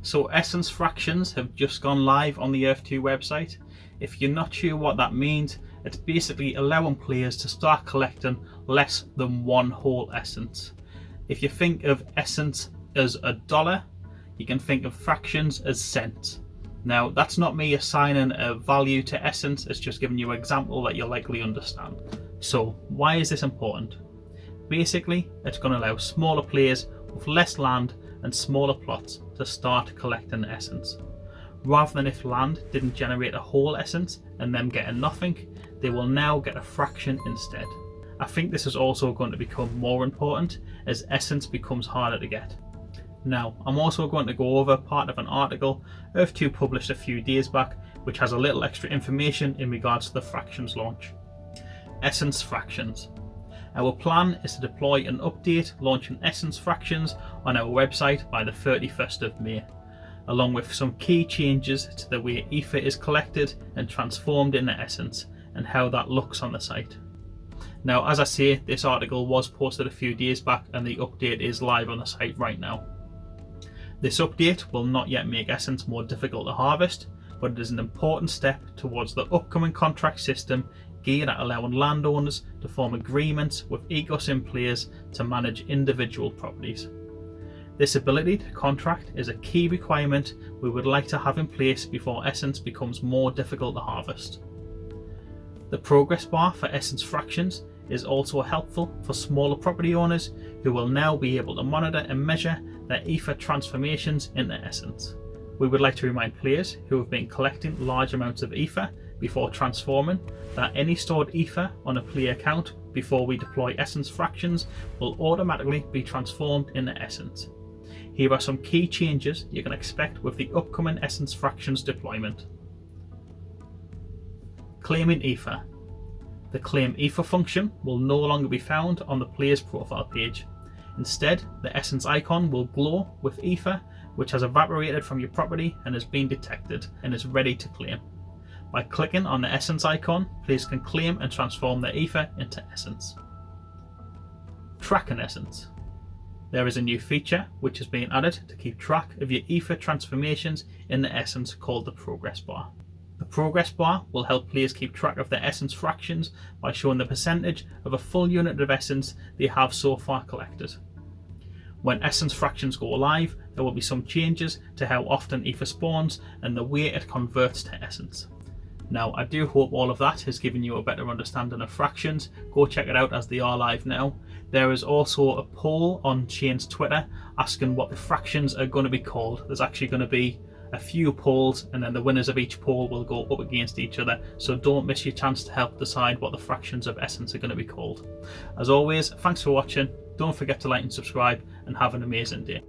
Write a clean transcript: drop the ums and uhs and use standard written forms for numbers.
So essence fractions have just gone live on the Earth 2 website. If you're not sure what that means, it's basically allowing players to start collecting less than one whole essence. If you think of essence as a dollar, you can think of fractions as cents. Now, that's not me assigning a value to essence, it's just giving you an example that you'll likely understand. So why is this important? Basically, it's going to allow smaller players with less land and smaller plots to start collecting essence. Rather than if land didn't generate a whole essence and them getting nothing, they will now get a fraction instead. I think this is also going to become more important as essence becomes harder to get. Now, I'm also going to go over part of an article Earth 2 published a few days back, which has a little extra information in regards to the fractions launch. Essence fractions. Our plan is to deploy an update launching essence fractions on our website by the 31st of May, along with some key changes to the way ether is collected and transformed into essence and how that looks on the site. Now, as I say, this article was posted a few days back and the update is live on the site right now. This update will not yet make essence more difficult to harvest, but it is an important step towards the upcoming contract system geared at allowing landowners to form agreements with ecosim players to manage individual properties. This ability to contract is a key requirement we would like to have in place before essence becomes more difficult to harvest. The progress bar for essence fractions is also helpful for smaller property owners who will now be able to monitor and measure their ether transformations into essence. We would like to remind players who have been collecting large amounts of ether before transforming that any stored ether on a player account before we deploy essence fractions will automatically be transformed into essence. Here are some key changes you can expect with the upcoming essence fractions deployment. Claiming ether. The claim ether function will no longer be found on the player's profile page. Instead, the essence icon will glow with ether which has evaporated from your property and has been detected and is ready to claim. By clicking on the essence icon, players can claim and transform their ether into essence. Tracking essence. There is a new feature which has been added to keep track of your ether transformations in the essence called the progress bar. The progress bar will help players keep track of their essence fractions by showing the percentage of a full unit of essence they have so far collected. When essence fractions go live, there will be some changes to how often ether spawns and the way it converts to essence. Now, I do hope all of that has given you a better understanding of fractions. Go check it out as they are live now. There is also a poll on Shane's Twitter asking what the fractions are going to be called. There's actually going to be a few polls and then the winners of each poll will go up against each other, so don't miss your chance to help decide what the fractions of essence are going to be called. As always, thanks for watching, don't forget to like and subscribe and have an amazing day.